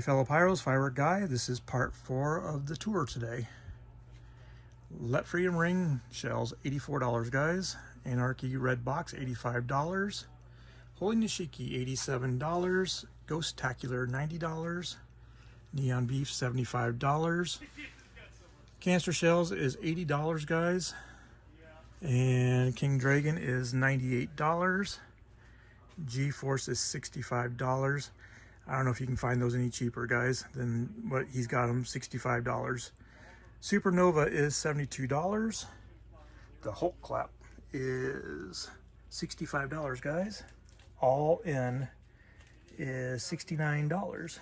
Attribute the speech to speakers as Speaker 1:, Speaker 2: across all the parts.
Speaker 1: fellow pyros, firework guy. This is part 4 of the tour today. Let Freedom Ring shells, $84 guys. Anarchy red box, $85. Holy Nishiki, $87. Ghost-tacular, $90. Neon beef, $75. Canister shells is $80 guys. And King Dragon is $98. G-Force is $65. I don't know if you can find those any cheaper, guys, than what he's got them, $65. Supernova is $72. The Hulk Clap is $65, guys. All in is $69.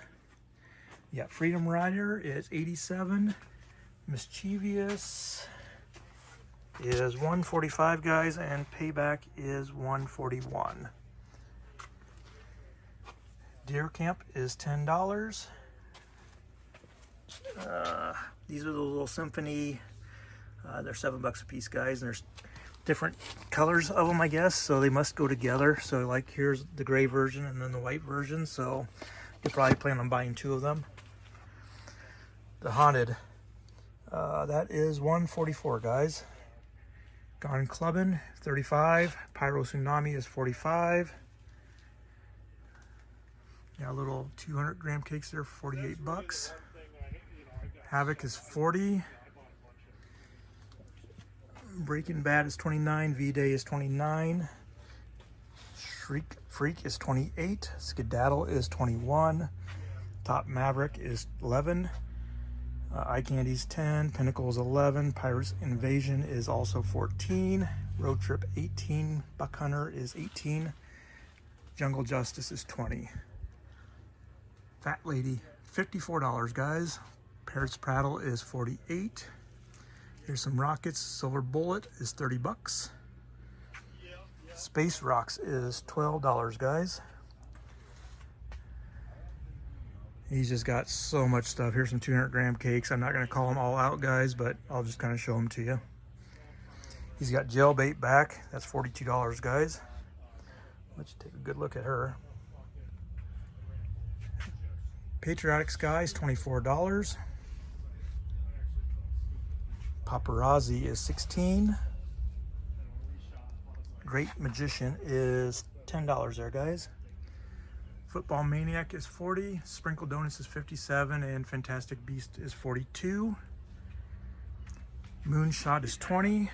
Speaker 1: Yeah, Freedom Rider is $87. Mischievous is $145, guys, and Payback is $141. Deer Camp is $10. These are the little symphony. They're $7 a piece, guys, and there's different colors of them, I guess, so they must go together. So like here's the gray version and then the white version, so you'll probably plan on buying 2 of them. The Haunted, that is $144, guys. Gone Clubbin', $35. Pyro Tsunami is $45. Got a little 200-gram cakes there for $48. Havoc is $40. Breaking Bad is $29. V-Day is $29. Freak is $28. Skedaddle is $21. Top Maverick is $11. Eye Candy's $10. Pinnacle is $11. Pirates Invasion is also $14. Road Trip $18. Buck Hunter is $18. Jungle Justice is $20. Fat Lady, $54, guys. Parrots Prattle is $48. Here's some rockets. Silver Bullet is $30. Space Rocks is $12, guys. He's just got so much stuff. Here's some 200-gram cakes. I'm not going to call them all out, guys, but I'll just kind of show them to you. He's got Jailbait back. That's $42, guys. Let's take a good look at her. Patriotic Skies, $24. Paparazzi is $16. Great Magician is $10 there, guys. Football Maniac is $40. Sprinkle Donuts is $57. And Fantastic Beast is $42. Moonshot is $20.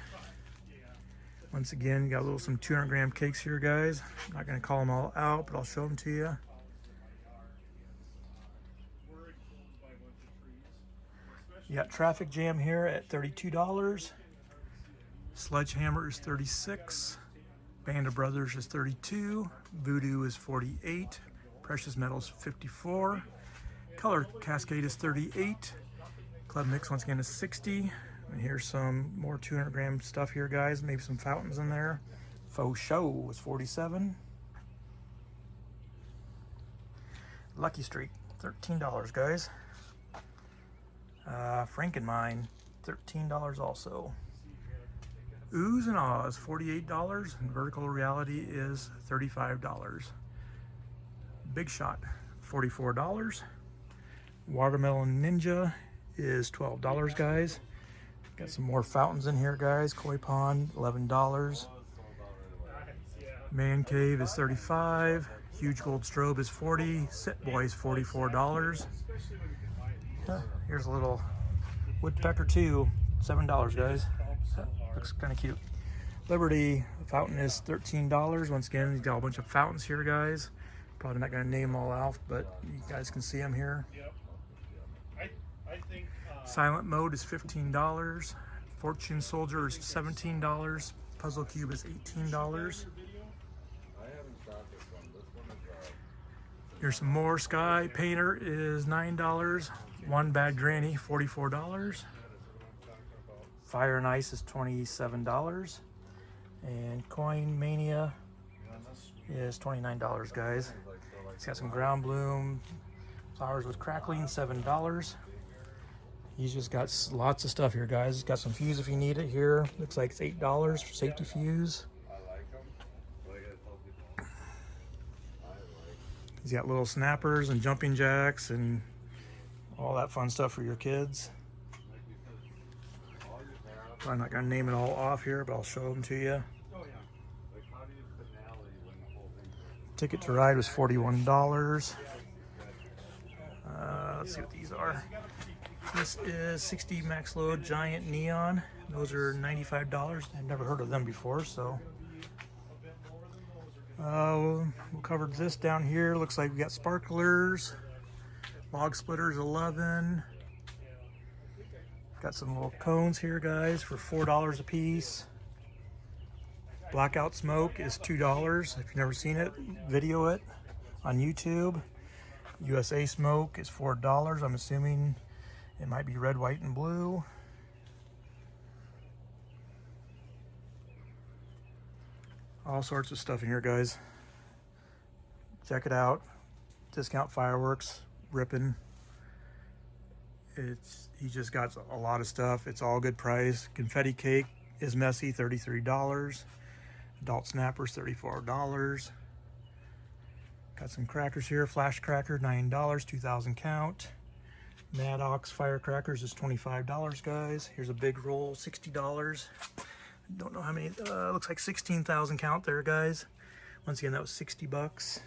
Speaker 1: Once again, you got some 200-gram cakes here, guys. I'm not going to call them all out, but I'll show them to you. You got Traffic Jam here at $32. Sledgehammer is $36. Band of Brothers is $32. Voodoo is $48. Precious Metals $54. Color Cascade is $38. Club Mix once again is $60. And here's some more 200-gram stuff here, guys. Maybe some fountains in there. Faux Show was $47. Lucky Streak, $13, guys. Frankenmine, $13 also. Oohs and Ahs, $48, and Vertical Reality is $35. Big Shot, $44. Watermelon Ninja is $12, guys. Got some more fountains in here, guys. Koi Pond, $11. Man Cave is $35. Huge Gold Strobe is $40. Sit Boy is $44. Here's a little Woodpecker 2, $7, guys. Looks kind of cute. Liberty Fountain is $13. Once again, you've got a bunch of fountains here, guys. Probably not going to name them all out, but you guys can see them here. Silent Mode is $15. Fortune Soldier is $17. Puzzle Cube is $18. Here's some more. Sky Painter is $9. One Bad Granny, $44. Fire and Ice is $27. And Coin Mania is $29, guys. It's got some Ground Bloom. Flowers with Crackling, $7. He's just got lots of stuff here, guys. He's got some fuse if you need it here. Looks like it's $8 for safety fuse. He's got little snappers and jumping jacks and All that fun stuff for your kids. I'm not going to name it all off here, but I'll show them to you. Ticket to ride was $41. Let's see what these are. This is 60 max load giant neon. Those are $95. I've never heard of them before, so we covered this down here. Looks like we got sparklers, log splitters 11. Got some little cones here, guys, for $4 a piece. Blackout smoke is $2. If you've never seen it, video it on YouTube. USA smoke is $4. I'm assuming it might be red, white, and blue. All sorts of stuff in here, guys. Check it out. Discount fireworks, Ripon. He just got a lot of stuff. It's all good price. Confetti cake is messy, $33. Adult snappers, $34. Got some crackers here. Flash cracker, $9, 2,000 count. Maddox firecrackers is $25, guys. Here's a big roll, $60. Don't know how many. Looks like 16,000 count there, guys. Once again, that was 60 bucks.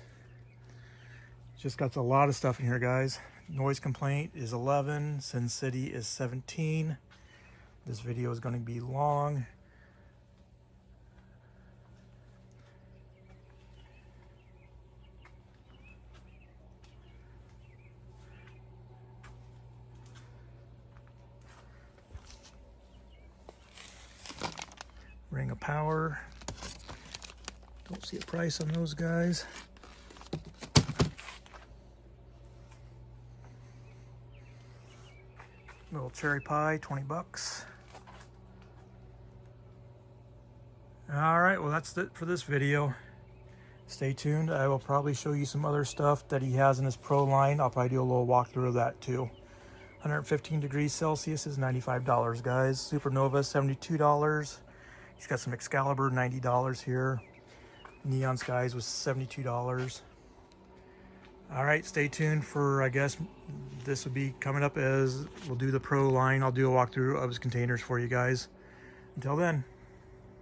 Speaker 1: Just got a lot of stuff in here, guys. Noise complaint is 11. Sin City is 17. This video is going to be long. Ring of Power. Don't see a price on those, guys. Little cherry pie, 20 bucks. All right, well, that's it for this video. Stay tuned. I will probably show you some other stuff that he has in his pro line. I'll probably do a little walkthrough of that too. 115 degrees Celsius is $95, guys. Supernova, $72. He's got some Excalibur, $90 here. Neon Skies was $72. All right, stay tuned for, I guess, this will be coming up as we'll do the pro line. I'll do a walkthrough of his containers for you guys. Until then.